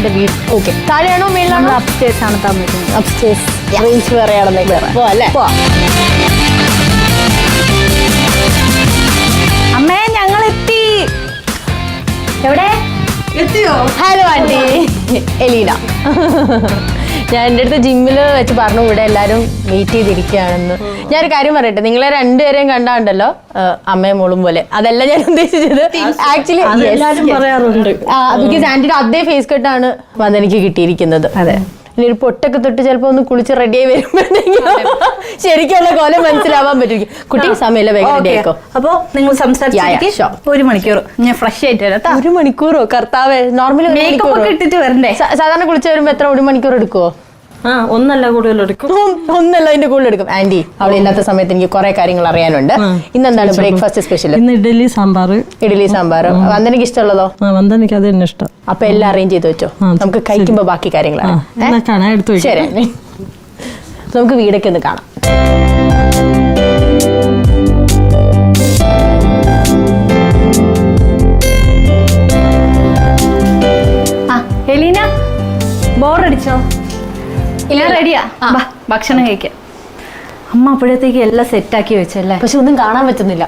എന്റെ വീട്. Okay, താഴെയാണോ മേളിലാണോ? Upstairs ആണ് താമസിക്കുന്നത്. അപ്സ്റ്റേഴ്സ് റേഞ്ച് വേറെയാണെന്നേക്ക് പോവാല്ലേ? അമ്മേ ഞങ്ങൾ എത്തി. എവിടെ എത്തിയോ? Hello aunty, Eleena. ഞാൻ എൻ്റെ അടുത്ത് ജിമ്മിൽ വെച്ച് പറഞ്ഞു ഇവിടെ എല്ലാവരും വെയിറ്റ് ചെയ്തിരിക്കുകയാണെന്ന്. ഞാനൊരു കാര്യം പറയട്ടെ, നിങ്ങളെ രണ്ടുപേരെയും കണ്ടാണ്ടല്ലോ അമ്മയും മോളും പോലെ. അതല്ല ഞാൻ ഉദ്ദേശിച്ചത്. ആക്ച്വലി പറയാറുണ്ട്. ബിക്കോസ് ആന്റിയുടെ അതേ ഫേസ് കട്ടാണ് വന്ദനയ്ക്ക് കിട്ടിയിരിക്കുന്നത്. അതെ. ഇനി ഒരു പൊട്ടൊക്കെ തൊട്ട് ചിലപ്പോ ഒന്ന് കുളിച്ച് റെഡിയായി വരുമ്പോഴത്തേക്കും ശരിക്കുള്ള കോലം മനസ്സിലാവാൻ പറ്റും. കുട്ടി സമയമില്ല, വേഗം റെഡി ആക്കോ. അപ്പൊ നിങ്ങൾ സംസാരിച്ചു 1 മണിക്കൂർ ഞാൻ ഫ്രഷ് ആയിട്ട് വരാം. 1 മണിക്കൂറോ? കർത്താവേ, നോർമലി മേക്കപ്പ് ഒക്കെ ഇട്ടിട്ട് വരണ്ടേ? സാധാരണ കുളിച്ച് വരുമ്പോ എത്ര 1 മണിക്കൂർ എടുക്കുവോ? ഒന്നല്ല കൂടുതലെടുക്കും. ഒന്നല്ല, അതിന്റെ കൂടുതൽ എടുക്കും. ആന്റി അവിടെ ഇല്ലാത്ത സമയത്ത് എനിക്ക് കുറെ കാര്യങ്ങൾ അറിയാനുണ്ട്. ഇന്നെന്താണ് ബ്രേക്ക്ഫാസ്റ്റ് സ്പെഷ്യൽ? ഇന്ന് ഇഡലി സാമ്പാർ. ഇഡലി സാമ്പാർ. വന്ദനയ്ക്ക് ഇഷ്ടമുള്ളതോ? വന്ദനയ്ക്ക് അത് തന്നെ ഇഷ്ടം. അപ്പൊ എല്ലാം അറേഞ്ച് ചെയ്ത് വെച്ചോ, നമുക്ക് കഴിക്കുമ്പോ ബാക്കി കാര്യങ്ങളാണ്. എടുത്തു. ശരി, നമുക്ക് വീടൊക്കെ ഒന്ന് കാണാം. എലീന, ബോറടിച്ചോ? ഇല്ല, റെഡിയാ. ഭക്ഷണം കഴിക്കാം. അമ്മ അപ്പോഴത്തേക്ക് എല്ലാം സെറ്റാക്കി വെച്ചല്ലേ? പക്ഷെ ഒന്നും കാണാൻ പറ്റുന്നില്ല.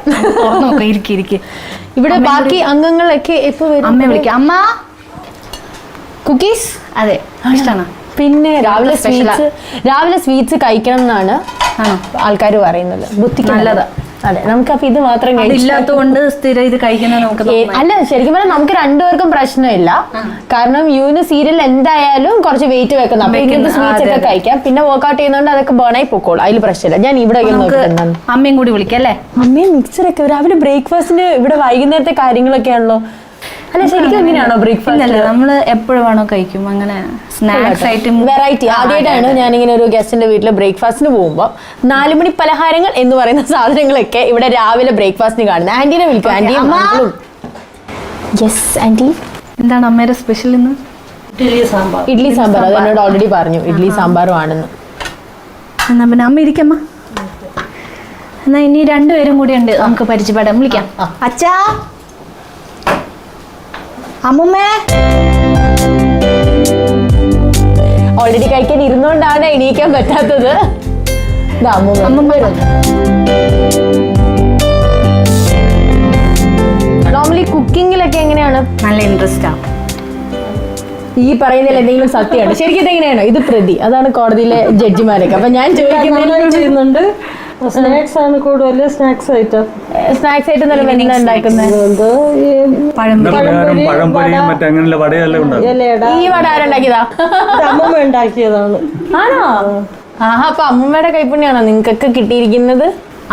നോക്കാം, ഇരിക്കും. ഇവിടെ ബാക്കി അംഗങ്ങളൊക്കെ എപ്പോ വരും? അമ്മയെ വിളിക്കാം. അമ്മ, കുക്കീസ്. അതെ, ഇഷ്ടമാണോ? പിന്നെ രാവിലെ സ്വീറ്റ്സ് കഴിക്കണം എന്നാണ് ആൾക്കാർ പറയുന്നത്. ബുദ്ധിക്ക് നല്ലതാ. അതെ, നമുക്കപ്പൊ ഇത് മാത്രം ഇല്ലാത്തതുകൊണ്ട് സ്ഥിരം ഇത് കഴിക്കുന്നത് നമുക്ക് അല്ല. ശരിക്കും പറഞ്ഞാൽ നമുക്ക് രണ്ടുപേർക്കും പ്രശ്നമില്ല. കാരണം യൂന് സീരിയൽ എന്തായാലും കുറച്ച് വെയിറ്റ് വെക്കണം. അപ്പൊ ഇങ്ങനത്തെ സ്വീറ്റ്സ് ഒക്കെ കഴിക്കാം. പിന്നെ വർക്ക്ഔട്ട് ചെയ്യുന്നതുകൊണ്ട് അതൊക്കെ ബേണായി പൊക്കോളും, അതിൽ പ്രശ്നമില്ല. ഞാൻ ഇവിടെ അമ്മയും കൂടി വിളിക്കാം അല്ലേ? അമ്മയും മിക്സറൊക്കെ രാവിലെ ബ്രേക്ക്ഫാസ്റ്റിന് ഇവിടെ വൈകുന്നേരത്തെ കാര്യങ്ങളൊക്കെയാണല്ലോ. അല്ല, ശരിക്കും എങ്ങനെയാണോ ബ്രേക്ക്ഫാസ്റ്റ്? അല്ല, നമ്മള് എപ്പോഴും വേണോ കഴിക്കും. അങ്ങനെ സ്നാക്സ് ആയിട്ട് വെറൈറ്റി. ആദ്യമായിട്ടാണ് ഞാനിങ്ങനെ ഒരു ഗസ്റ്റിന്റെ വീട്ടിൽ ബ്രേക്ക്ഫാസ്റ്റിന് പോകുമ്പോൾ 4 മണി പലഹാരങ്ങൾ എന്ന് പറയുന്ന സാധനങ്ങളൊക്കെ ഇവിടെ രാവിലെ ബ്രേക്ക്ഫാസ്റ്റിന് കാണുന്നത്. ആന്റീനെ വിളിക്കും. ആന്റി. Yes aunty. എന്താണ് അമ്മയുടെ സ്പെഷ്യൽ ഇന്ന്? ഇഡ്ലി സാമ്പാർ. അത് എന്നോട് ഓൾറെഡി പറഞ്ഞു, ഇഡ്ലി സാമ്പാറും ആണെന്ന്. എന്നാ പിന്നെ അമ്മ ഇരിക്കമ്മ. എന്നാ ഇനി 2 പേരും കൂടി ഉണ്ട്, നമുക്ക് പരിചയപ്പെടാം. വിളിക്കാം. അച്ഛാ, അമ്മുമ്മേ. ഓൾറെഡി കഴിക്കാൻ ഇരുന്നോണ്ടാണ് എണീക്കാൻ പറ്റാത്തത്. നോർമലി കുക്കിങ്ങിലൊക്കെ എങ്ങനെയാണ്? നല്ല ഇൻട്രസ്റ്റ് ആണ്. ഈ പറയുന്നതിൽ എന്തെങ്കിലും സത്യമാണ്? ശരിക്കും എങ്ങനെയാണോ? ഇത് പ്രതി, അതാണ് കോടതിയിലെ ജഡ്ജിമാരൊക്കെ. അപ്പൊ ഞാൻ ചോദിക്കുന്നുണ്ട്. സ്നാക്സ് ആണ് കൂടുതൽ. സ്നാക്സ് ഐറ്റം എന്താ ഉണ്ടാക്കുന്നത്? ഈ വട ആരുണ്ടാക്കിയതാ? അമ്മ ഉണ്ടാക്കിയതാണ്. ആണോ? ആഹാ, അപ്പൊ അമ്മൂമ്മയുടെ കൈപ്പുണ്യാണോ നിങ്ങൾക്കൊക്കെ കിട്ടിയിരിക്കുന്നത്?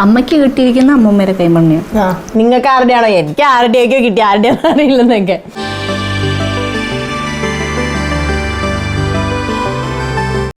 അമ്മയ്ക്ക് കിട്ടിയിരിക്കുന്ന അമ്മൂമ്മയുടെ കൈപ്പുണ്യം. നിങ്ങൾക്ക് ആരുടെയാണോ? എനിക്ക് ആരുടെയൊക്കെ കിട്ടി, ആരുടെയാണെന്ന് അറിയില്ലെന്നൊക്കെ.